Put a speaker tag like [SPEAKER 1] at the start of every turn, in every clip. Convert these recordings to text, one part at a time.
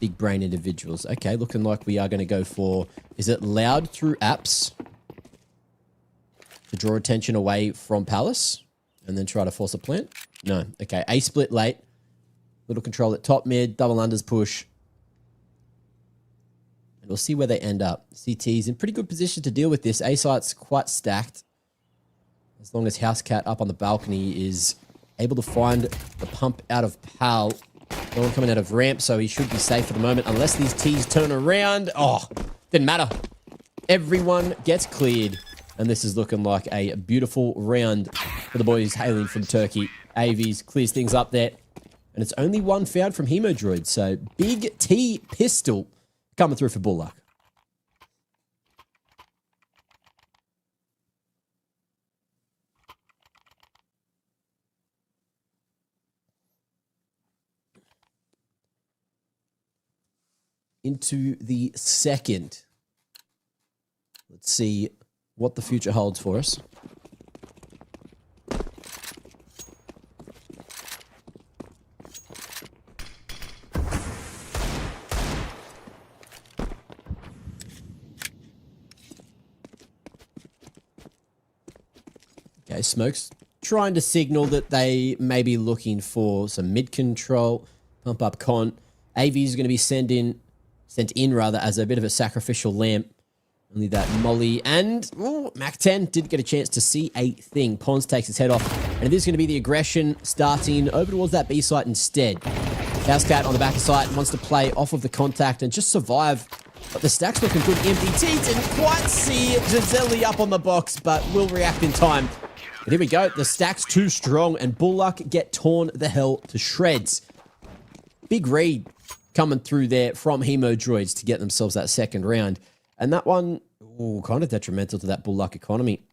[SPEAKER 1] Big brain individuals. Okay, looking like we are going to go for... Is it loud through apps? To draw attention away from Palace? And then try to force a plant? No. Okay, A split late. Little control at top mid. Double unders push. And we'll see where they end up. CT's in pretty good position to deal with this. A site's quite stacked. As long as Housecat up on the balcony is able to find the pump out of Pal. No one coming out of ramp, so he should be safe for the moment. Unless these T's turn around. Oh, didn't matter. Everyone gets cleared. And this is looking like a beautiful round for the boys hailing from Turkey. AVs clears things up there. And it's only one found from HEMODROIDS. So big T pistol coming through for BULLUCK. Into the second. Let's see what the future holds for us. Okay, Smoke's trying to signal that they may be looking for some mid control, pump up con. AV is going to be sent in as a bit of a sacrificial lamb. Only that Molly and Mac 10 didn't get a chance to see a thing. Pons takes his head off, and it is going to be the aggression starting over towards that B site instead. Housecat on the back of site wants to play off of the contact and just survive. But the stack's looking good. MDT didn't quite see Giselle up on the box, but will react in time. But here we go. The stack's too strong, and BULLUCK get torn the hell to shreds. Big read coming through there from HEMODROIDS to get themselves that second round. And that one, kind of detrimental to that BULLUCK economy.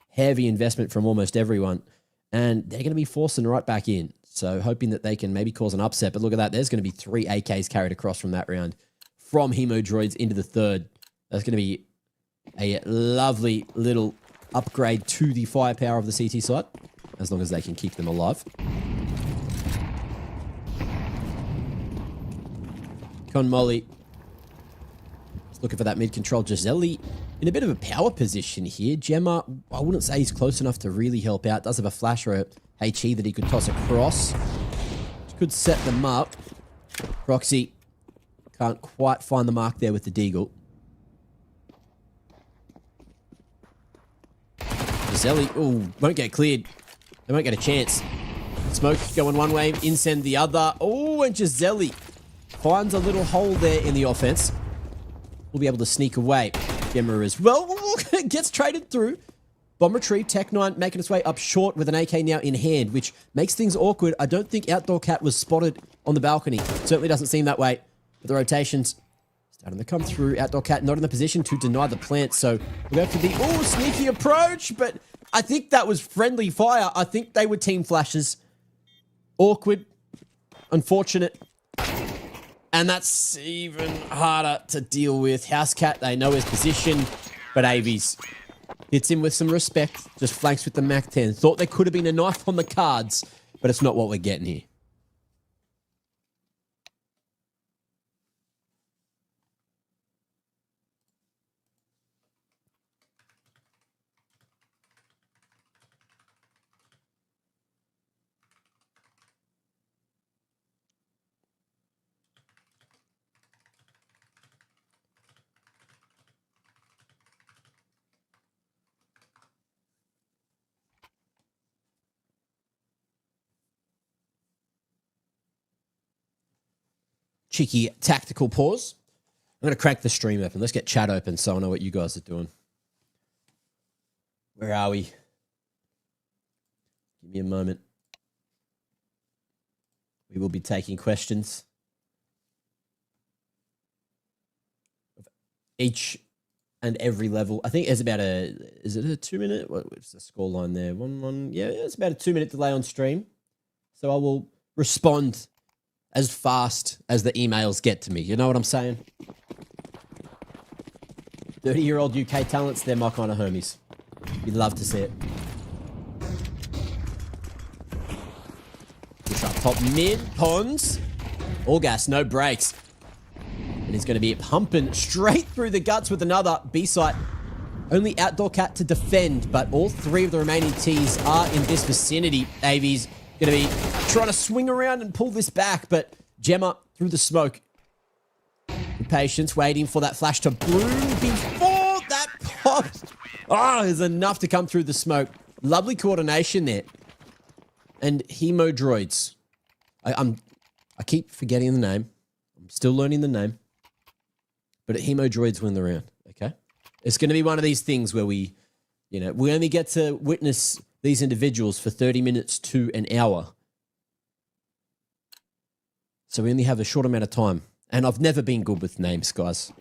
[SPEAKER 1] Heavy investment from almost everyone. And they're going to be forcing right back in. So hoping that they can maybe cause an upset. But look at that. There's going to be 3 AKs carried across from that round. From HEMODROIDS into the third. That's going to be a lovely little upgrade to the firepower of the CT site. As long as they can keep them alive. Con Molly. Looking for that mid-control. Giselle in a bit of a power position here. Gemma, I wouldn't say he's close enough to really help out. Does have a flash or a HE that he could toss across. Which could set them up. Proxy can't quite find the mark there with the Deagle. Giselle, won't get cleared. They won't get a chance. Smoke going one way, Incend the other. And Giselle finds a little hole there in the offense. Will be able to sneak away. Gemma as well. Gets traded through. Bomb retrieve. Tech9 making its way up short with an AK now in hand, which makes things awkward. I don't think Outdoor Cat was spotted on the balcony. Certainly doesn't seem that way. But the rotations starting to come through. Outdoor Cat not in the position to deny the plant. So we'll go for the sneaky approach. But I think that was friendly fire. I think they were team flashes. Awkward. Unfortunate. And that's even harder to deal with. Housecat, they know his position, but Avies hits him with some respect. Just flanks with the Mac 10. Thought there could have been a knife on the cards, but it's not what we're getting here. Cheeky tactical pause. I'm going to crank the stream open. Let's get chat open so I know what you guys are doing. Where are we? Give me a moment. We will be taking questions of each and every level. I think it's about is it a 2 minute? What's the score line there? 1-1. Yeah, it's about a 2 minute delay on stream. So I will respond as fast as the emails get to me. You know what I'm saying? 30-year-old UK talents, they're my kind of homies. You'd love to see it. Push up top mid, Pons. All gas, no brakes. And he's going to be pumping straight through the guts with another B-site. Only Outdoor Cat to defend, but all three of the remaining Ts are in this vicinity. AV's going to be trying to swing around and pull this back, but Gemma through the smoke. With patience, waiting for that flash to bloom before that pops. Oh, there's enough to come through the smoke. Lovely coordination there. And HEMODROIDS. I keep forgetting the name. I'm still learning the name. But HEMODROIDS win the round, okay? It's going to be one of these things where we only get to witness these individuals for 30 minutes to an hour. So we only have a short amount of time. And I've never been good with names, guys.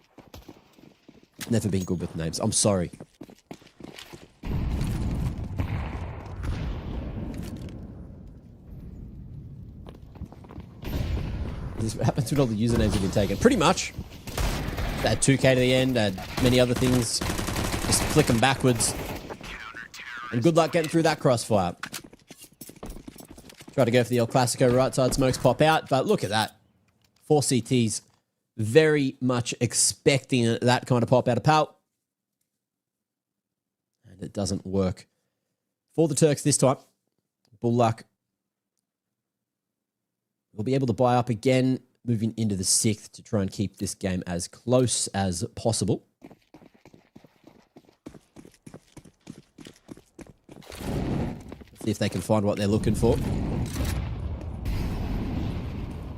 [SPEAKER 1] Never been good with names. I'm sorry. This is what happens when all the usernames have been taken. Pretty much. Add 2K to the end, add many other things. Just flick them backwards. And good luck getting through that crossfire. Try to go for the El Clasico right side. Smokes pop out, but look at that. 4 CTs. Very much expecting that kind of pop out of Pal. And it doesn't work. For the Turks this time, BULLUCK will be able to buy up again, moving into the 6th to try and keep this game as close as possible. See if they can find what they're looking for.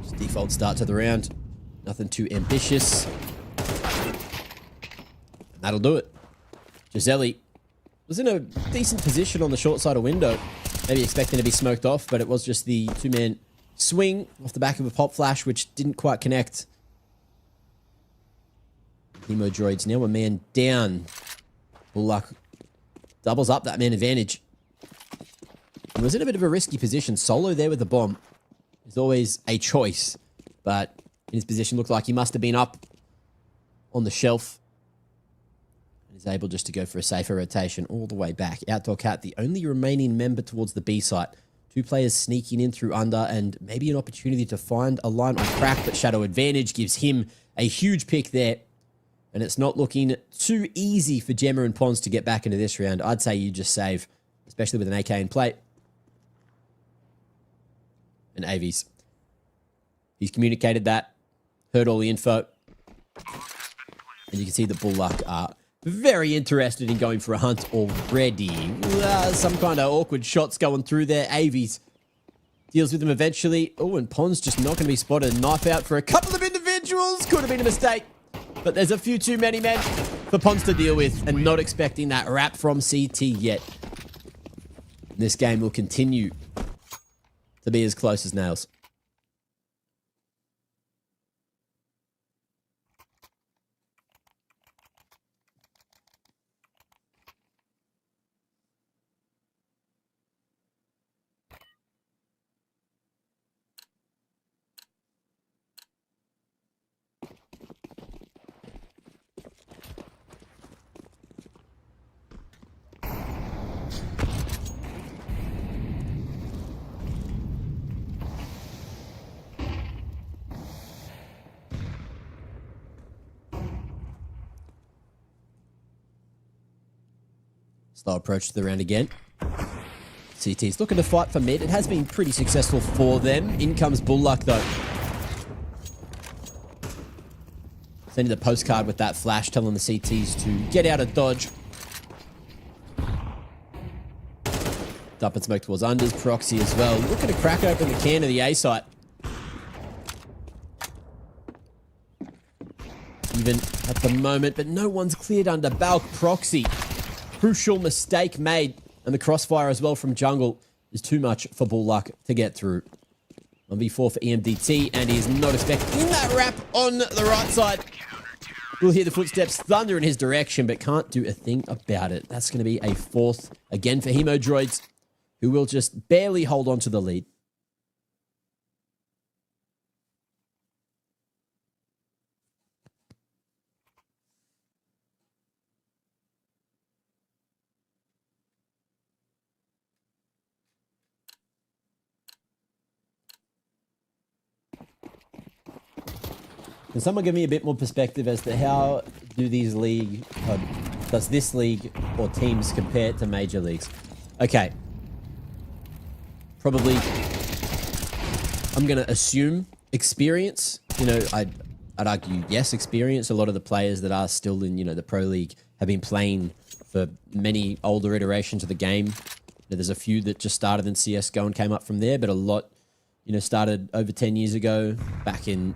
[SPEAKER 1] Just default start to the round. Nothing too ambitious. And that'll do it. Gisele was in a decent position on the short side of window. Maybe expecting to be smoked off, but it was just the two-man swing off the back of a pop flash, which didn't quite connect. HEMODROIDS now a man down. BULLUCK doubles up that man advantage. He was in a bit of a risky position. Solo there with the bomb is always a choice, but in his position looked like he must have been up on the shelf. And is able just to go for a safer rotation all the way back. Outdoor Cat, the only remaining member towards the B site. 2 players sneaking in through under and maybe an opportunity to find a line on crack, but Shadow Advantage gives him a huge pick there. And it's not looking too easy for Gemma and Pons to get back into this round. I'd say you just save, especially with an AK in play. And Avies. He's communicated that, heard all the info. And you can see that BULLUCK are very interested in going for a hunt already. Some kind of awkward shots going through there. Avies deals with them eventually. Oh, and Pons just not going to be spotted. Knife out for a couple of individuals. Could have been a mistake. But there's a few too many men for Pons to deal with. And not expecting that wrap from CT yet. This game will continue to be as close as nails. Slow approach to the round again. CT's looking to fight for mid. It has been pretty successful for them. In comes BULLUCK though. Sending the postcard with that flash, telling the CTs to get out of dodge. Dump and smoke towards unders. Proxy as well. Looking to crack open the can of the A site. Even at the moment, but no one's cleared under Balk. Proxy. Crucial mistake made. And the crossfire as well from jungle is too much for BULLUCK to get through. 1v4 for EMDT, and he is not expecting that wrap on the right side. We'll hear the footsteps thunder in his direction, but can't do a thing about it. That's going to be a 4th again for HEMODROIDS, who will just barely hold on to the lead. Can someone give me a bit more perspective as to how do these does this league or teams compare to major leagues? Okay. Probably, I'm going to assume experience. You know, I'd argue, yes, experience. A lot of the players that are still in, you know, the pro league have been playing for many older iterations of the game. There's a few that just started in CSGO and came up from there, but a lot, you know, started over 10 years ago, back in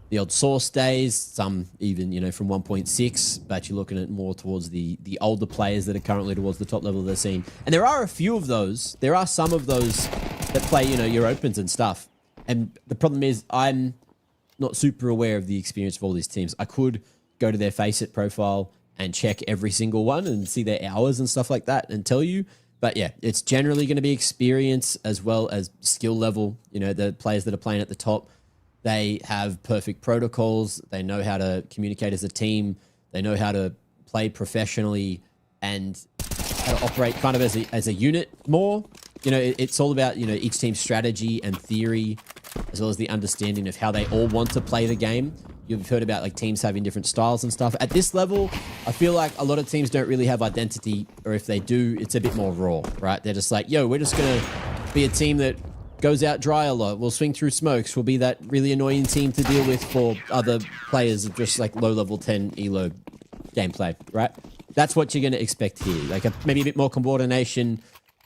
[SPEAKER 1] the old Source days, some even, you know, from 1.6, but you're looking at more towards the older players that are currently towards the top level of the scene. And there are a few of those. There are some of those that play, you know, your opens and stuff. And the problem is I'm not super aware of the experience of all these teams. I could go to their Faceit profile and check every single one and see their hours and stuff like that and tell you. But yeah, it's generally going to be experience as well as skill level. You know, the players that are playing at the top, they have perfect protocols. They know how to communicate as a team. They know how to play professionally and how to operate kind of as a unit more. You know, it's all about, you know, each team's strategy and theory, as well as the understanding of how they all want to play the game. You've heard about like teams having different styles and stuff. At this level, I feel like a lot of teams don't really have identity, or if they do, it's a bit more raw, right? They're just like, yo, we're just going to be a team that goes out dry a lot. We'll swing through smokes. We'll be that really annoying team to deal with for other players of just like low level 10 elo gameplay, right? That's what you're going to expect here. Like maybe a bit more coordination.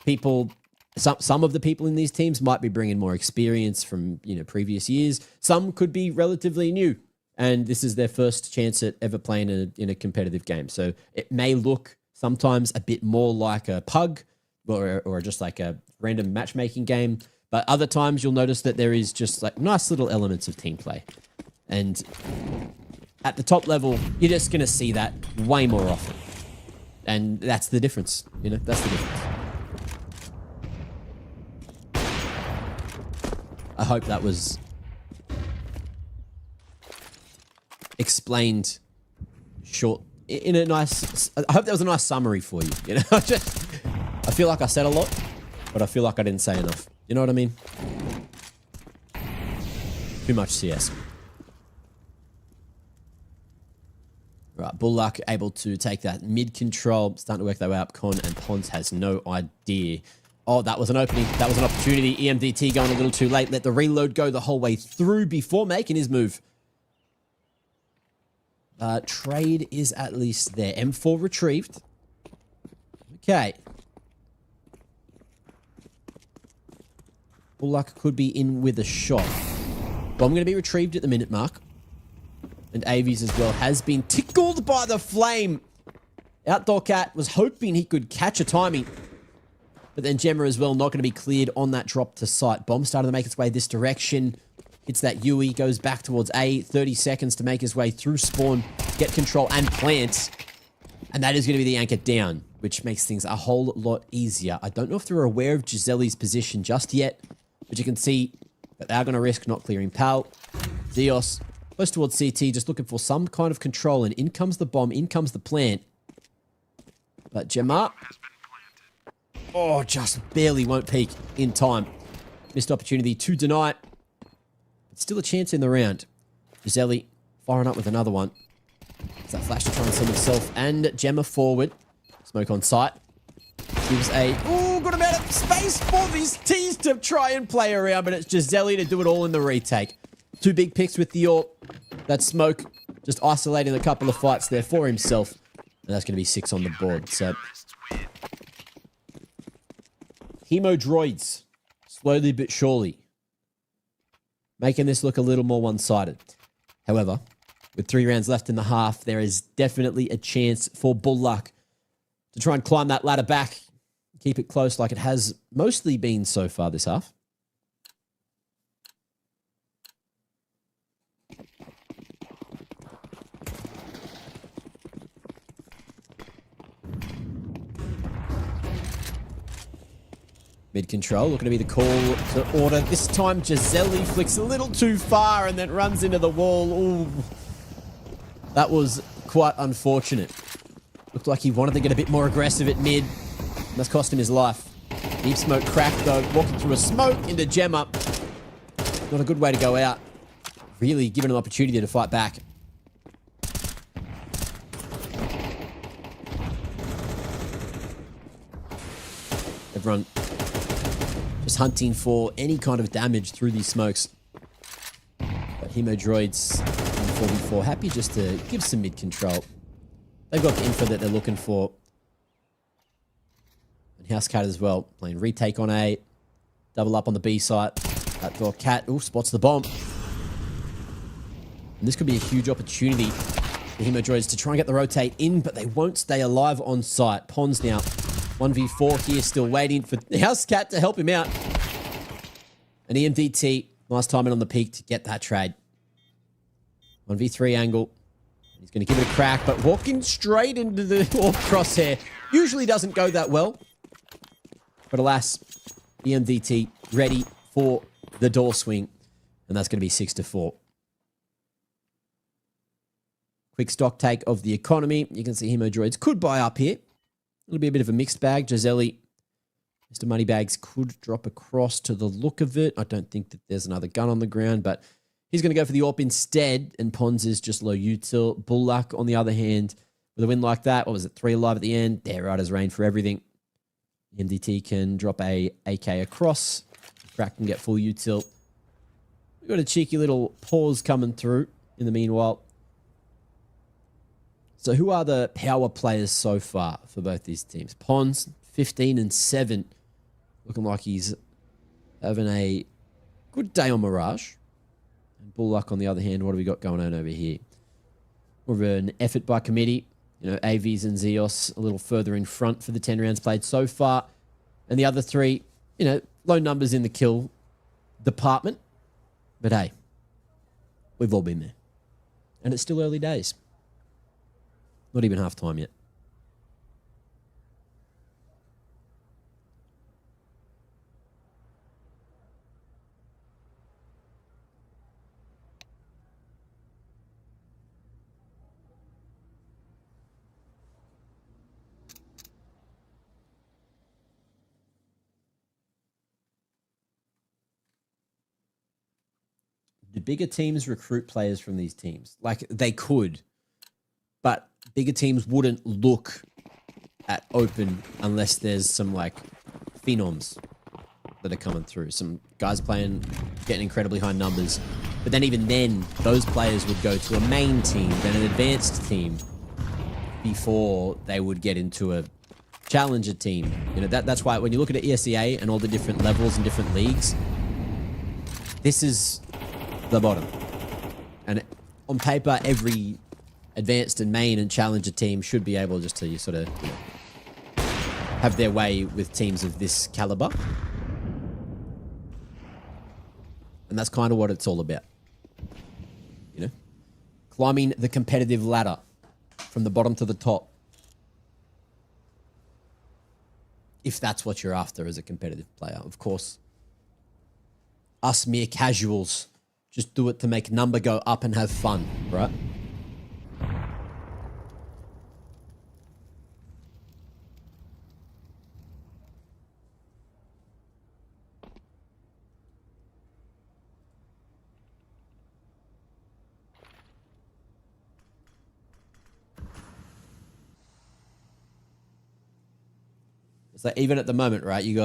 [SPEAKER 1] People, some of the people in these teams might be bringing more experience from, you know, previous years. Some could be relatively new, and this is their first chance at ever playing in a competitive game. So it may look sometimes a bit more like a pug or just like a random matchmaking game. But other times you'll notice that there is just like nice little elements of team play. And at the top level, you're just going to see that way more often. And that's the difference. You know, that's the difference. I hope that was explained short in a nice, I hope that was a nice summary for you. You know, I feel like I said a lot, but I feel like I didn't say enough. You know what I mean? Too much CS. Right, BULLUCK able to take that mid control, starting to work their way up. Con and Pons has no idea. Oh, that was an opening. That was an opportunity. EMDT going a little too late. Let the reload go the whole way through before making his move. Trade is at least there. M4 retrieved. Okay. BULLUCK could be in with a shot. Bomb going to be retrieved at the minute mark. And Avies as well has been tickled by the flame. Outdoor Cat was hoping he could catch a timing. But then Gemma as well not going to be cleared on that drop to sight. Bomb started to make its way this direction. Hits that Yui, goes back towards A. 30 seconds to make his way through spawn, get control and plant. And that is going to be the anchor down, which makes things a whole lot easier. I don't know if they're aware of Giselle's position just yet, but you can see that they're going to risk not clearing Pal. Zeos close towards CT, just looking for some kind of control, and in comes the bomb, in comes the plant. But Gemma, oh, just barely won't peek in time. Missed opportunity to deny it. It's still a chance in the round. Giselle firing up with another one. It's that flash to try and send himself and Gemma forward. Smoke on sight. Gives a, oh, good amount of space for these T's to try and play around, but it's Giselle to do it all in the retake. Two big picks with the AWP. That smoke just isolating a couple of fights there for himself. And that's going to be 6 on the board. So, HEMODROIDS, slowly but surely, making this look a little more one-sided. However, with 3 rounds left in the half, there is definitely a chance for BULLUCK to try and climb that ladder back. Keep it close like it has mostly been so far this half. Mid control, looking to be the call to order. This time, Giselle flicks a little too far and then runs into the wall. Ooh. That was quite unfortunate. Looked like he wanted to get a bit more aggressive at mid. That's cost him his life. Deep smoke cracked though, walking through a smoke into Gemma. Not a good way to go out. really giving an opportunity to fight back. Everyone just hunting for any kind of damage through these smokes. But HEMODROIDS on 4v4 happy just to give some mid control. They've got the info that they're looking for. And Housecat as well, playing retake on A. Double up on the B site. That door cat, spots the bomb. And this could be a huge opportunity for HEMODROIDS to try and get the rotate in, but they won't stay alive on site. Pons now 1v4 here, still waiting for Housecat to help him out. An EMDT, nice timing on the peak to get that trade. 1v3 angle. He's going to give it a crack, but walking straight into the crosshair usually doesn't go that well. But alas, EMDT ready for the door swing, and that's going to be 6-4. Quick stock take of the economy. You can see HEMODROIDS could buy up here. It'll be a bit of a mixed bag. Gisele, Mr. Moneybags could drop across to the look of it. I don't think that there's another gun on the ground, but he's going to go for the AWP instead, and Pons is just low util. BULLUCK, on the other hand, with a win like that, what was it, 3 alive at the end? There, right as rain for everything. MDT can drop a AK across. Crack can get full util. We've got a cheeky little pause coming through in the meanwhile. So who are the power players so far for both these teams? Pons, 15-7. Looking like he's having a good day on Mirage. And BULLUCK, on the other hand, what have we got going on over here? More of an effort by committee. You know, AVs and Zeos a little further in front for the 10 rounds played so far. And the other 3, you know, low numbers in the kill department. But hey, we've all been there. And it's still early days. Not even half time yet. Do bigger teams recruit players from these teams? Like, they could, but bigger teams wouldn't look at open unless there's some, like, phenoms that are coming through. Some guys playing, getting incredibly high numbers. But then even then, those players would go to a main team, then an advanced team, before they would get into a challenger team. You know, that's why when you look at ESEA and all the different levels and different leagues, this is the bottom. And on paper, every advanced and main and challenger team should be able just to sort of, you know, have their way with teams of this caliber. And that's kind of what it's all about. You know, climbing the competitive ladder from the bottom to the top. If that's what you're after as a competitive player. Of course, us mere casuals just do it to make number go up and have fun, right? It's like even at the moment, right? You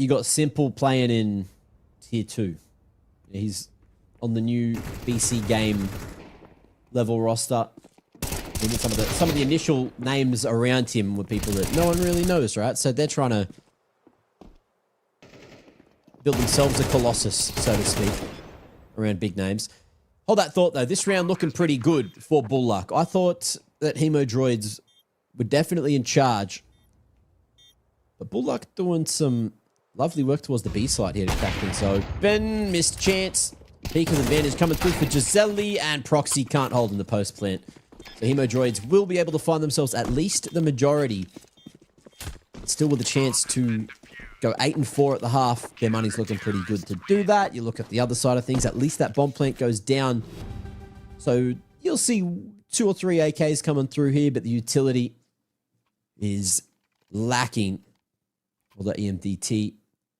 [SPEAKER 1] got Simple playing in tier 2. He's on the new BC game level roster. Even some of the initial names around him were people that no one really knows, right? So they're trying to build themselves a colossus, so to speak, around big names. Hold that thought though. This round looking pretty good for BULLUCK. I thought that HEMODROIDS were definitely in charge, but BULLUCK doing some lovely work towards the B side here to crack things open. Missed chance. Peak of advantage coming through for Gisele, and Proxy can't hold in the post plant. So HEMODROIDS will be able to find themselves at least the majority. Still with a chance to go 8-4 at the half. Their money's looking pretty good to do that. You look at the other side of things, at least that bomb plant goes down. So you'll see 2 or 3 AKs coming through here, but the utility is lacking. Although EMDT,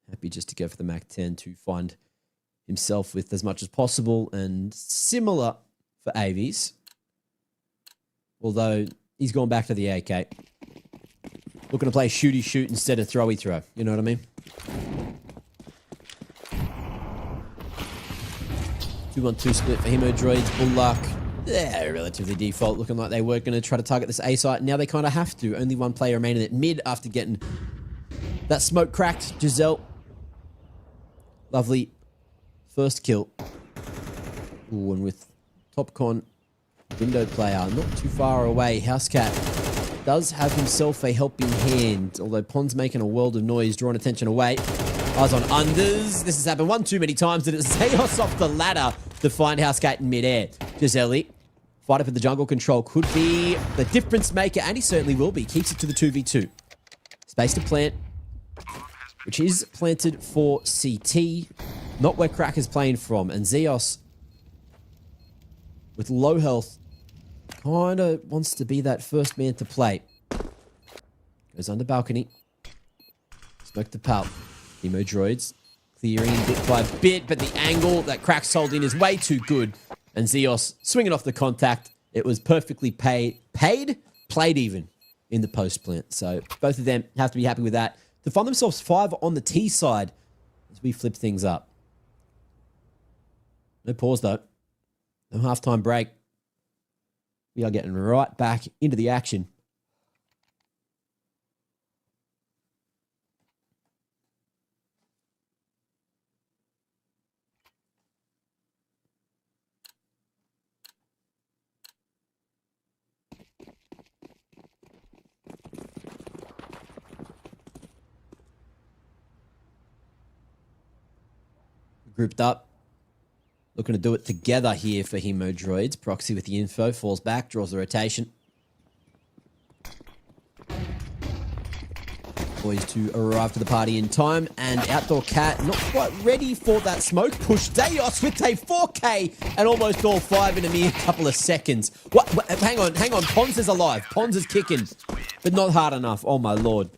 [SPEAKER 1] happy just to go for the MAC-10 to find himself with as much as possible, and similar for Avies. Although he's gone back to the AK. Looking to play shooty shoot instead of throwy throw. You know what I mean? 2-1-2 split for HEMODROIDS. BULLLUCK. Yeah, relatively default. Looking like they were going to try to target this A site. Now they kind of have to. Only one player remaining at mid after getting that smoke cracked. Giselle. Lovely first kill. Ooh, and with TopCon, window player, not too far away. Housecat does have himself a helping hand, although Pond's making a world of noise, drawing attention away. Eyes on unders. This has happened one too many times that it's Zeos off the ladder to find Housecat in midair. Giselle, fight up at the jungle control, could be the difference maker, and he certainly will be. Keeps it to the 2v2. Space to plant, which is planted for CT, not where Crack is playing from. And Zeos, with low health, kind of wants to be that first man to play. Goes under balcony. Smoke the pal. HEMODROIDS clearing bit by bit, but the angle that Crack's holding is way too good. And Zeos swinging off the contact. It was perfectly played even in the post plant. So both of them have to be happy with that. To find themselves 5 on the T side as we flip things up. No pause though. No halftime break. We are getting right back into the action. Grouped up. Looking to do it together here for HEMODROIDS. Proxy with the info. Falls back. Draws the rotation. Boys to arrive to the party in time. And Outdoor Cat not quite ready for that smoke push. Deos with a 4K and almost all 5 in a mere couple of seconds. What? Hang on. Pons is alive. Pons is kicking. But not hard enough. Oh my lord.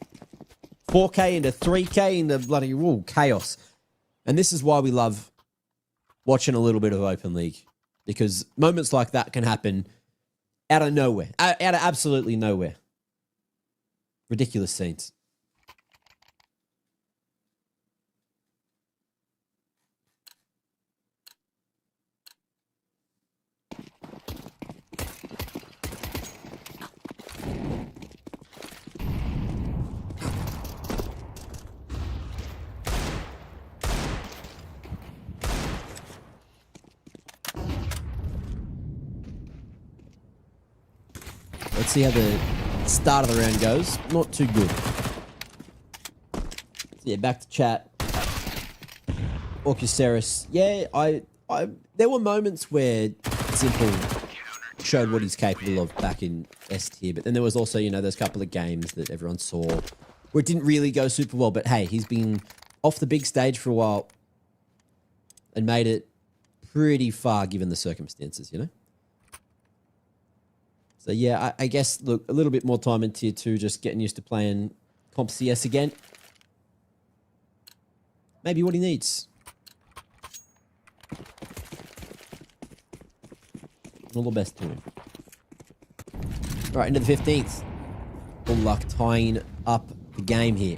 [SPEAKER 1] 4K into 3K into bloody chaos. And this is why we love watching a little bit of Open League. Because moments like that can happen out of nowhere. Out of absolutely nowhere. Ridiculous scenes. Let's see how the start of the round goes. Not too good. So yeah, back to chat. Orcuceris. Yeah, there were moments where Simple showed what he's capable of back in S tier, but then there was also, you know, those couple of games that everyone saw where it didn't really go super well. But hey, he's been off the big stage for a while and made it pretty far given the circumstances, you know? So yeah, I guess, look, a little bit more time in tier 2, just getting used to playing comp CS again. Maybe what he needs. All the best to him. All right, into the 15th. BULLLUCK tying up the game here.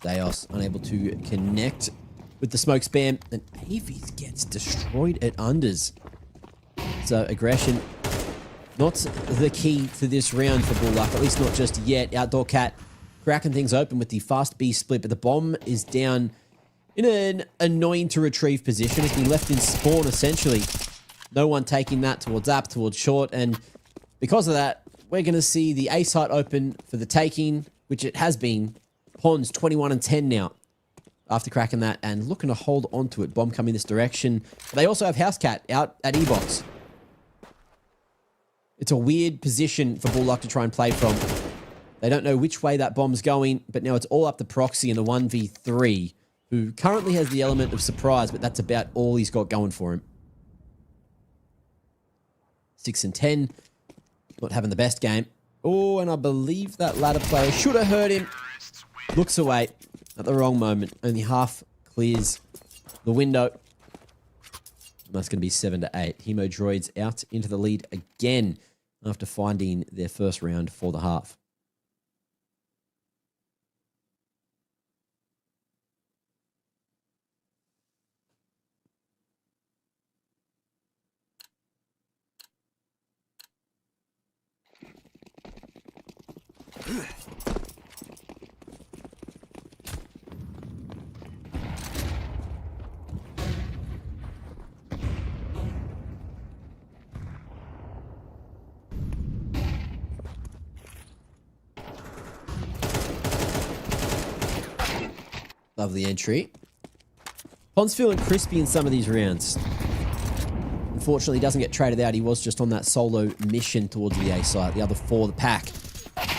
[SPEAKER 1] Zeos unable to connect with the smoke spam, and Avies gets destroyed at unders. So aggression, not the key to this round for BULLLUCK, at least not just yet. Outdoor Cat cracking things open with the fast B split, but the bomb is down in an annoying to retrieve position. It's been left in spawn, essentially. No one taking that towards app, towards short, and because of that, we're going to see the A site open for the taking, which it has been. Pons 21 and 10 now after cracking that and looking to hold on to it. Bomb coming this direction. They also have Housecat out at E-Box. It's a weird position for BULLLUCK to try and play from. They don't know which way that bomb's going, but now it's all up to Proxy in the 1v3, who currently has the element of surprise, but that's about all he's got going for him. 6 and 10. Not having the best game. Oh, and I believe that ladder player should have heard him. Looks away. at the wrong moment. Only half clears the window. And that's going to be 7-8. HEMODROIDS out into the lead again after finding their first round for the half. Lovely entry. Pond's feeling crispy in some of these rounds. Unfortunately, he doesn't get traded out. He was just on that solo mission towards the A site. The other four, the pack,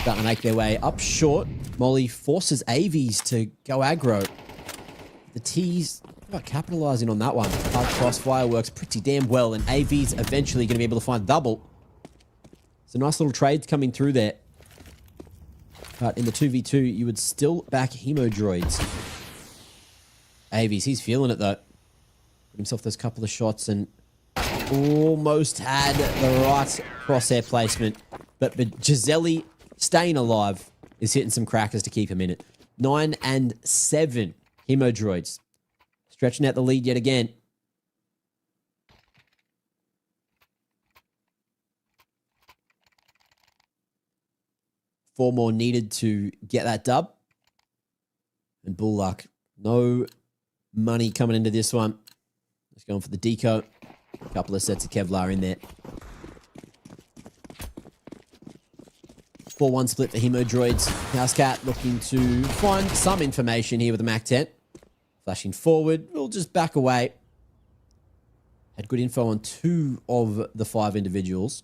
[SPEAKER 1] starting to make their way up short. Molly forces Avies to go aggro. The T's not capitalizing on that one. Hard crossfire works pretty damn well, and Avies eventually going to be able to find double. It's a nice little trade coming through there. But in the 2v2, you would still back HEMODROIDS. Avies, he's feeling it though. Put himself those couple of shots and almost had the right crosshair placement. But Gisele staying alive is hitting some crackers to keep him in it. 9 and 7 HEMODROIDS. Stretching out the lead yet again. Four more needed to get that dub. And BULLUCK, no money coming into this one. Just going for the deco. A couple of sets of Kevlar in there. 4-1 split for HEMODROIDS. Housecat looking to find some information here with the MAC-10. Flashing forward. We'll just back away. Had good info on 2 of the 5 individuals.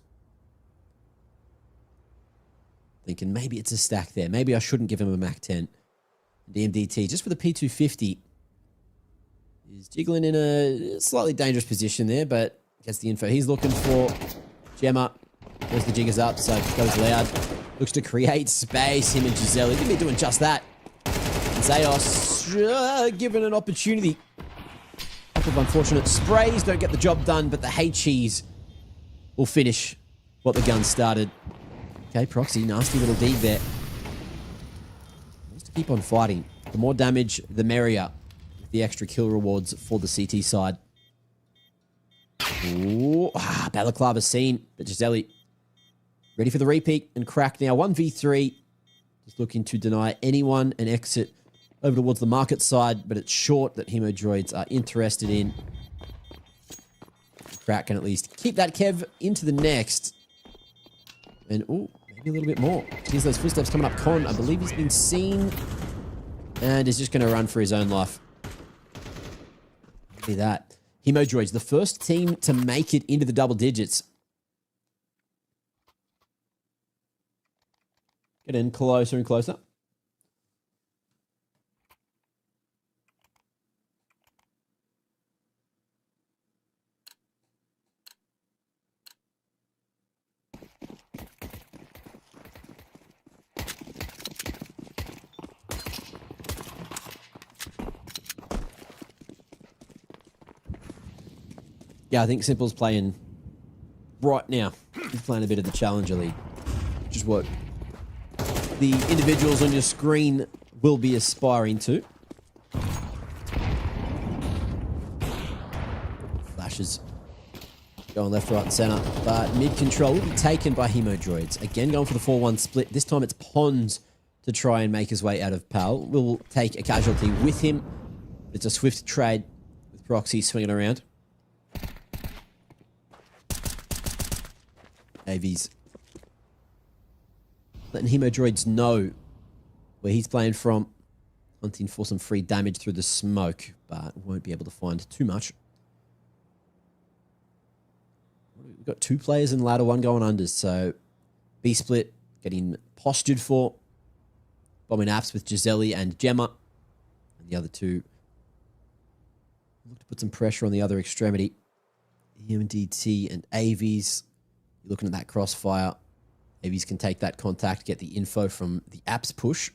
[SPEAKER 1] Thinking maybe it's a stack there. Maybe I shouldn't give him a MAC-10. DMDT, just for the P250. He's jiggling in a slightly dangerous position there, but gets the info he's looking for. Gemma, goes the jiggers up, so goes loud. Looks to create space. Him and Gisele going to be doing just that. Zeos given an opportunity. A couple of unfortunate sprays don't get the job done, but the HEs will finish what the gun started. Okay, Proxy, nasty little deed there. Wants to keep on fighting. The more damage, the merrier. With the extra kill rewards for the CT side. Ooh, Balaclava seen, but Gisele ready for the repeat and crack now. 1v3. Just looking to deny anyone an exit over towards the market side, but it's short that HEMODROIDS are interested in. Crack can at least keep that Kev into the next. And, ooh, maybe a little bit more. Here's those footsteps coming up. Con, I believe he's been seen. And is just going to run for his own life. Look at that. HEMODROIDS, the first team to make it into the double digits. Get in closer and closer. Yeah, I think Simple's playing right now. He's playing a bit of the Challenger League, which is what the individuals on your screen will be aspiring to. Flashes going left, right, and center, but mid control will be taken by HEMODROIDS. Again, going for the 4-1 split. This time it's Pons to try and make his way out of PAL. We'll take a casualty with him. It's a swift trade with Proxy swinging around. Avies letting HEMODROIDS know where he's playing from. Hunting for some free damage through the smoke, but won't be able to find too much. We've got 2 players in ladder 1 going unders, so B-split getting postured for. Bombing apps with Gisele and Gemma. And the other 2 look to put some pressure on the other extremity. EMDT and Avies. You're looking at that crossfire. Avies can take that contact, get the info from the apps push.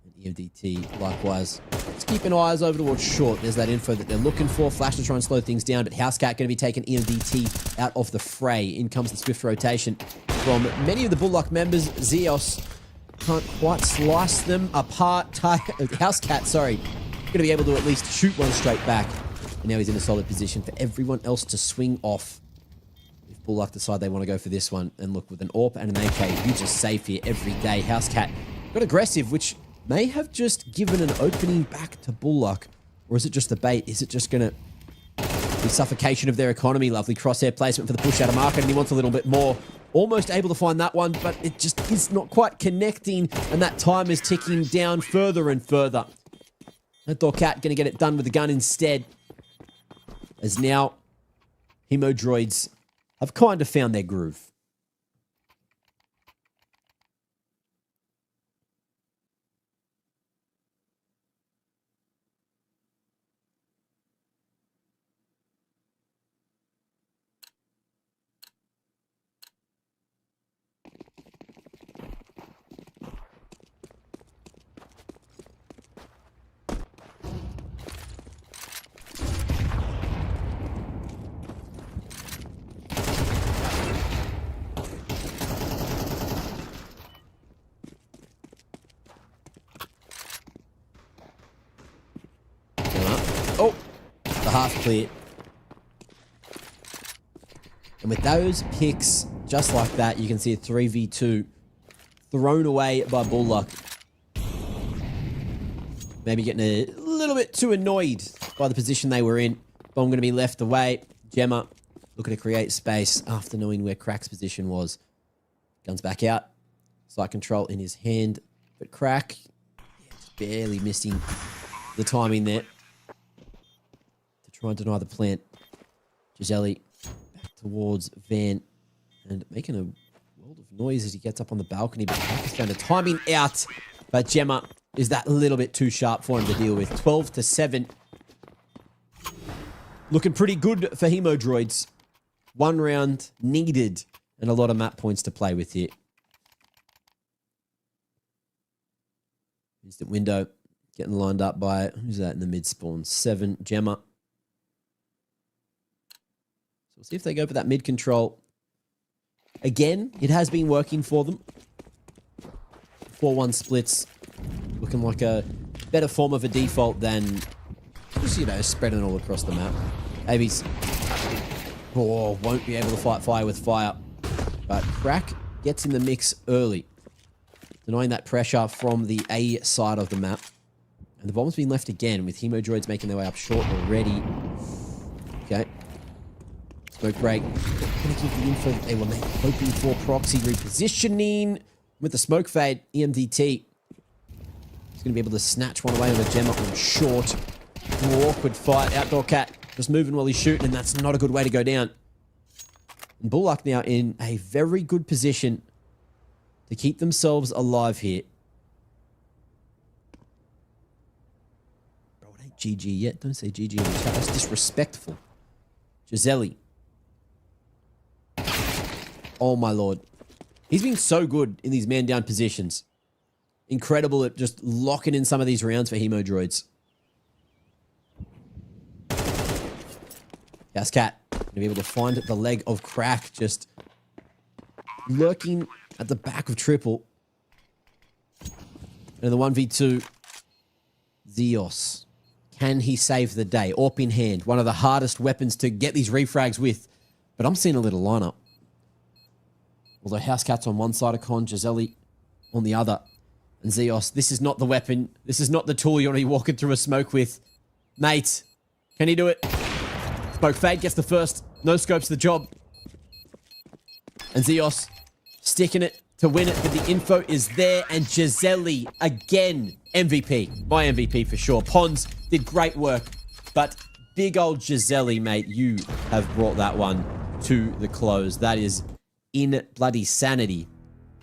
[SPEAKER 1] And EMDT, likewise. Just keeping eyes over towards short. There's that info that they're looking for. Flash to try and slow things down, but Housecat going to be taking EMDT out of the fray. In comes the swift rotation from many of the BULLUCK members. Zeos can't quite slice them apart. Housecat, sorry, going to be able to at least shoot one straight back. And now he's in a solid position for everyone else to swing off. If BULLUCK decide they want to go for this one, and look, with an AWP and an AK, you just safe here every day. Housecat got aggressive, which may have just given an opening back to BULLUCK. Or is it just the bait? Is it just going to be suffocation of their economy? Lovely crosshair placement for the push out of market, and he wants a little bit more. Almost able to find that one, but it just is not quite connecting, and that time is ticking down further and further. I thought Cat going to get it done with the gun instead. As now, HEMODROIDS have kind of found their groove. Oh, the half clear. And with those picks, just like that, you can see a 3v2 thrown away by BULLUCK. Maybe getting a little bit too annoyed by the position they were in. Bomb going to be left away. Gemma looking to create space after knowing where Crack's position was. Guns back out. Sight control in his hand. But Crack, just barely missing the timing there. Try and deny the plant. Gisele back towards Van and making a world of noise as he gets up on the balcony, but Marcus found the timing out. But Gemma is that little bit too sharp for him to deal with. 12-7. Looking pretty good for HEMODROIDS. One round needed and a lot of map points to play with here. Instant window getting lined up by, who's that in the mid spawn? 7, Gemma. We'll see if they go for that mid control. Again, it has been working for them. 4-1 splits. Looking like a better form of a default than just, you know, spreading all across the map. Avies. Oh, won't be able to fight fire with fire. But Crack gets in the mix early. Denying that pressure from the A side of the map. And the bomb's been left again with HEMODROIDS making their way up short already. Okay. Smoke break. Gonna give the info that they were hoping for. Proxy repositioning with the smoke fade. EMDT. He's gonna be able to snatch one away with a Gemma on short. Awkward fight. Outdoor Cat just moving while he's shooting, and that's not a good way to go down. And BULLUCK now in a very good position to keep themselves alive here. Bro, it ain't GG yet. Don't say GG in the chat. That's disrespectful. Gisele. Oh my lord. He's been so good in these man-down positions. Incredible at just locking in some of these rounds for HEMODROIDS. Housecat gonna be able to find the leg of Crack, just lurking at the back of triple. And the 1v2, Zeos. Can he save the day? AWP in hand, one of the hardest weapons to get these refrags with. But I'm seeing a little lineup. Although Housecat's on one side of Con, Gisele on the other. And Zeos, this is not the weapon. This is not the tool you want to be walking through a smoke with. Mate, can he do it? Smoke fade gets the first. No scopes the job. And Zeos sticking it to win it, but the info is there. And Gisele, again, MVP. My MVP for sure. Pons did great work. But big old Gisele, mate, you have brought that one to the close. That is in bloody sanity.